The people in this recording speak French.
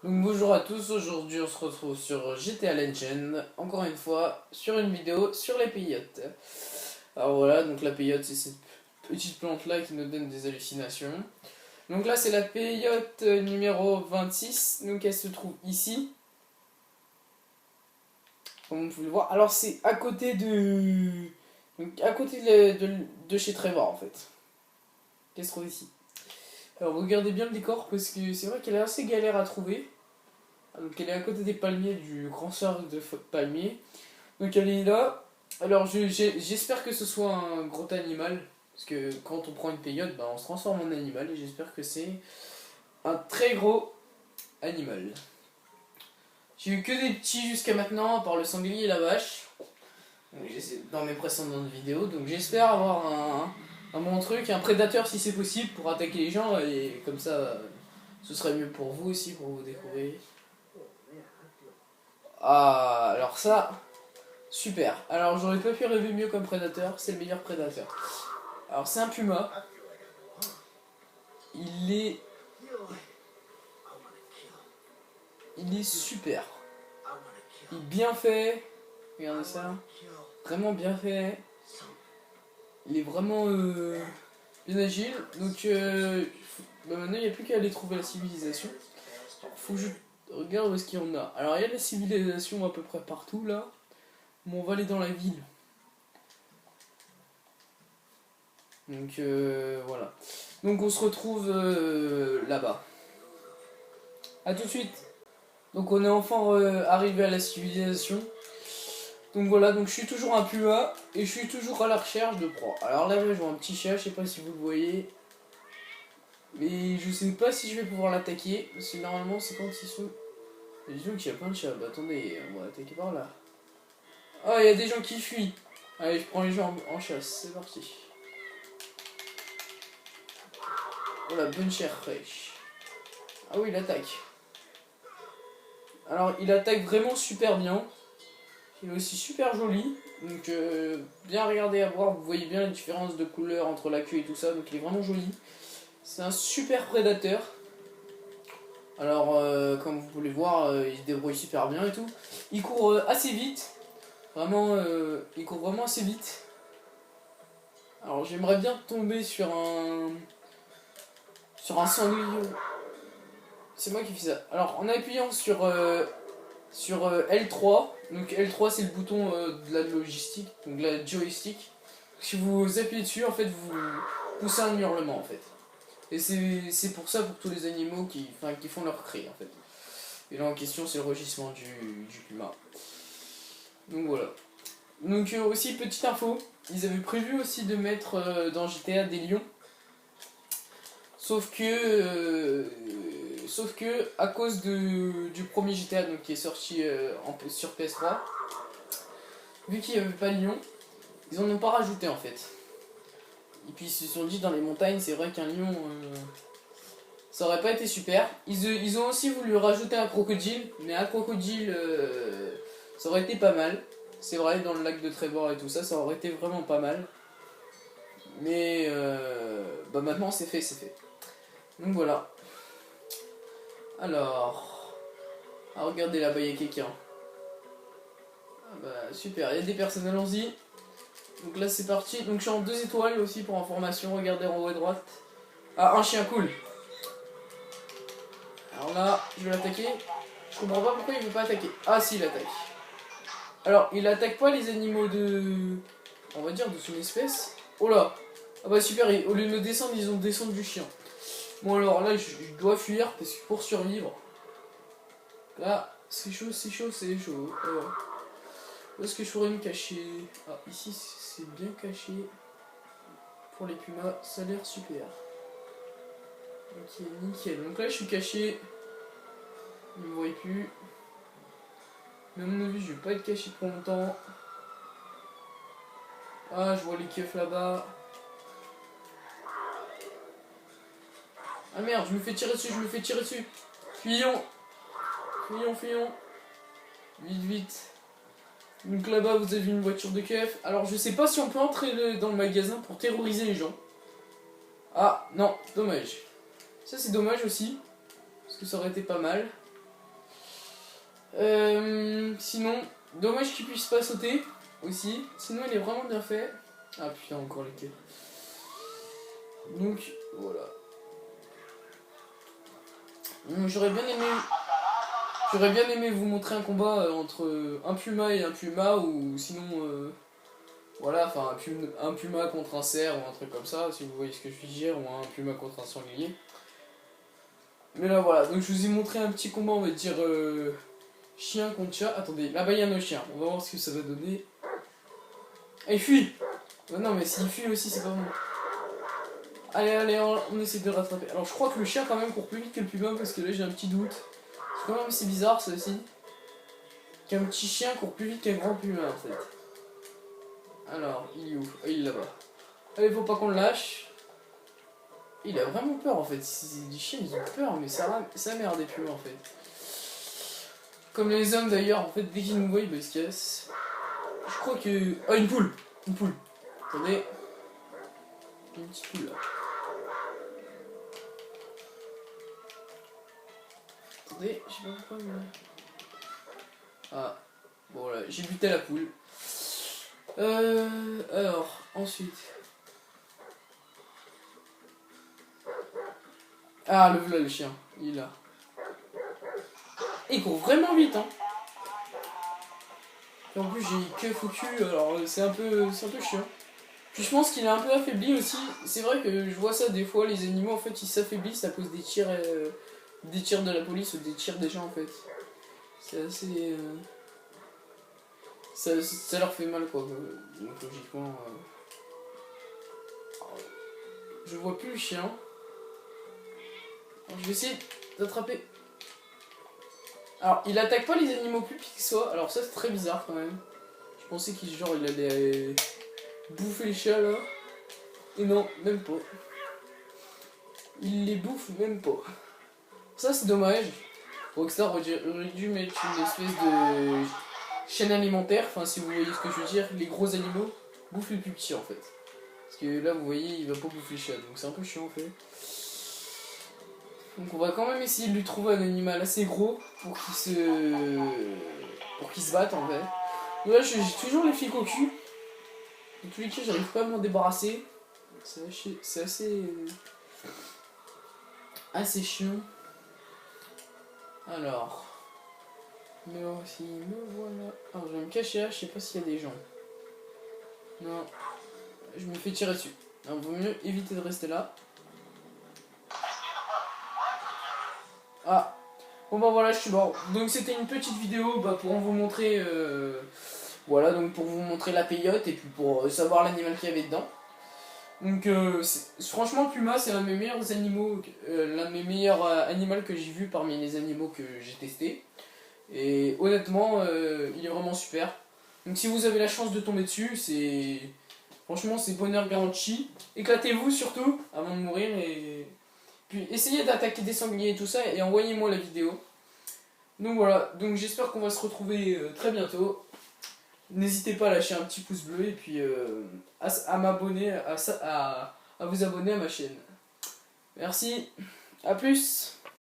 Donc bonjour à tous, aujourd'hui on se retrouve sur GTA Legend, encore une fois sur une vidéo sur les peyotes. Alors voilà, donc la peyote c'est cette petite plante là qui nous donne des hallucinations. Donc là c'est la peyote numéro 26, donc elle se trouve ici, comme vous pouvez le voir. Alors c'est à côté donc à côté de chez Trevor en fait, qu'elle se trouve ici. Alors regardez bien le décor parce que c'est vrai qu'elle est assez galère à trouver. Donc elle est à côté des palmiers, du grand cercle de palmiers. Donc elle est là. Alors j'espère que ce soit un gros animal. Parce que quand on prend une peyote, bah, on se transforme en animal. Et j'espère que c'est un très gros animal. J'ai eu que des petits jusqu'à maintenant, à part le sanglier et la vache. Dans mes précédentes vidéos. Donc j'espère avoir un bon truc, un prédateur si c'est possible pour attaquer les gens. Et comme ça, ce serait mieux pour vous aussi, pour vous découvrir. Ah, alors ça, super. Alors j'aurais pas pu rêver mieux comme prédateur, c'est le meilleur prédateur. Alors c'est un puma. Il est... Il est super. Il est bien fait. Regardez ça. Vraiment bien fait. Il est vraiment bien agile. Donc bah maintenant il n'y a plus qu'à aller trouver la civilisation. Alors, faut que je regarde où est-ce qu'il y en a. Alors il y a la civilisation à peu près partout là. Mais on va aller dans la ville. Donc voilà. Donc on se retrouve là-bas. A tout de suite. Donc on est enfin arrivé à la civilisation. Donc voilà, donc je suis toujours un puma et je suis toujours à la recherche de proies. Alors là je vois un petit chat, je sais pas si vous le voyez. Mais je sais pas si je vais pouvoir l'attaquer. Parce que normalement c'est quand ils sont... Disons qu'il y a plein de chats. Bah attendez, on va attaquer par là. Ah, il y a des gens qui fuient. Allez, je prends les gens en chasse, c'est parti. Oh la bonne chair fraîche. Ah oui, il attaque. Alors il attaque vraiment super bien. Il est aussi super joli. Donc bien regarder à voir, vous voyez bien la différence de couleur entre la queue et tout ça. Donc il est vraiment joli. C'est un super prédateur. Alors comme vous pouvez le voir, il se débrouille super bien et tout. Il court assez vite. Vraiment, il court vraiment assez vite. Alors j'aimerais bien tomber sur un sanglier. C'est moi qui fais ça. Alors en appuyant sur L3, donc L3 c'est le bouton de la logistique, donc de la joystick. Si vous appuyez dessus, en fait vous poussez un hurlement en fait. Et c'est pour ça pour tous les animaux qui font leur cri en fait. Et là en question c'est le rugissement du puma. Donc voilà. Donc aussi petite info, ils avaient prévu aussi de mettre dans GTA des lions. Sauf que à cause du premier GTA donc, qui est sorti sur PS3, vu qu'il n'y avait pas de lion, ils en ont pas rajouté en fait. Et puis ils se sont dit dans les montagnes, c'est vrai qu'un lion, ça aurait pas été super. Ils ont aussi voulu rajouter un crocodile, mais un crocodile, ça aurait été pas mal. C'est vrai, dans le lac de Trevor et tout ça, ça aurait été vraiment pas mal. Mais bah maintenant c'est fait, c'est fait. Donc voilà. Alors, regardez là-bas, il y a quelqu'un. Ah bah super, il y a des personnes, allons-y. Donc là c'est parti, donc je suis en 2 étoiles aussi pour information, regardez en haut à droite. Ah, un chien, cool. Alors là, je vais l'attaquer. Je comprends pas pourquoi il veut pas attaquer. Ah si, il attaque. Alors, il attaque pas les animaux on va dire de son espèce. Oh là. Ah bah super, au lieu de me descendre, ils ont descendu du chien. Bon alors là, je dois fuir parce que pour survivre. Là, c'est chaud, c'est chaud, c'est chaud. Alors, où est-ce que je pourrais me cacher? Ah, ici, c'est bien caché. Pour les pumas, ça a l'air super. Ok, nickel. Donc là, je suis caché. Ils me voient plus. Mais à mon avis, je vais pas être caché pour longtemps. Ah, je vois les keufs là-bas. Ah merde, je me fais tirer dessus, je me fais tirer dessus. Fuyons. Fuyons, fuyons. Vite, vite. Donc là-bas, vous avez une voiture de keuf. Alors, je sais pas si on peut entrer dans le magasin pour terroriser les gens. Ah, non, dommage. Ça, c'est dommage aussi. Parce que ça aurait été pas mal. Sinon, dommage qu'il puisse pas sauter aussi. Sinon, il est vraiment bien fait. Ah putain, encore les queues. Donc, voilà. J'aurais bien aimé vous montrer un combat entre un puma et un puma, ou sinon, voilà, enfin un puma contre un cerf ou un truc comme ça, si vous voyez ce que je veux dire, ou un puma contre un sanglier. Mais là voilà, donc je vous ai montré un petit combat, on va dire chien contre chat. Attendez, là-bas il y a nos chiens, on va voir ce que ça va donner. Ah, il fuit! Oh, non, mais s'il fuit aussi, c'est pas bon. Allez, allez, on essaie de le rattraper. Alors je crois que le chien quand même court plus vite que le puma, parce que là j'ai un petit doute. C'est quand même c'est bizarre ça aussi. Qu'un petit chien court plus vite qu'un grand puma en fait. Alors, il est où? Ah, il est là-bas. Allez, faut pas qu'on le lâche. Il a vraiment peur en fait. Les chiens ils ont peur, mais ça merde des pumas en fait. Comme les hommes d'ailleurs, en fait, dès qu'ils nous voient, bah, ils se cassent. Je crois que. Ah, une poule! Une poule! Attendez. Une petite poule là. Attendez, je sais pas pourquoi, mais. Ah, bon voilà, j'ai buté la poule. Alors, ensuite. Ah, le voilà le chien, il est là. Et il court vraiment vite, hein. Et en plus, j'ai que foutu, alors c'est un peu chiant. Puis je pense qu'il est un peu affaibli aussi. C'est vrai que je vois ça des fois, les animaux en fait ils s'affaiblissent à cause des tirs de la police ou des tirs des gens en fait. C'est assez. Ça leur fait mal quoi. Donc logiquement. Je vois plus le chien. Alors, je vais essayer d'attraper. Alors il attaque pas les animaux plus petits que soi. Alors ça c'est très bizarre quand même. Je pensais qu'il allait bouffer les chats là. Et non, même pas. Il les bouffe même pas. Ça c'est dommage. Rockstar aurait dû mettre une espèce de chaîne alimentaire, enfin si vous voyez ce que je veux dire, les gros animaux bouffent les plus petits en fait. Parce que là vous voyez il va pas bouffer les chats, donc c'est un peu chiant en fait. Donc on va quand même essayer de lui trouver un animal assez gros pour qu'il se batte en fait. Donc là j'ai toujours les flics au cul. Dans tous les cas j'arrive pas à m'en débarrasser. C'est assez chiant. Alors. Mais aussi, me voilà. Alors je vais me cacher là, je sais pas s'il y a des gens. Non. Je me fais tirer dessus. Alors vaut mieux éviter de rester là. Ah. Bon bah voilà, je suis mort. Donc c'était une petite vidéo pour vous montrer. Voilà, donc pour vous montrer la peyote et puis pour savoir l'animal qu'il y avait dedans. Donc franchement le puma c'est l'un de mes meilleurs animaux, l'un de mes meilleurs animaux que j'ai vu parmi les animaux que j'ai testés. Et honnêtement il est vraiment super. Donc si vous avez la chance de tomber dessus, franchement c'est bonheur garanti. Éclatez-vous surtout avant de mourir et puis essayez d'attaquer des sangliers et tout ça et envoyez-moi la vidéo. Donc voilà, donc j'espère qu'on va se retrouver très bientôt. N'hésitez pas à lâcher un petit pouce bleu et puis à m'abonner, à vous abonner à ma chaîne. Merci, à plus.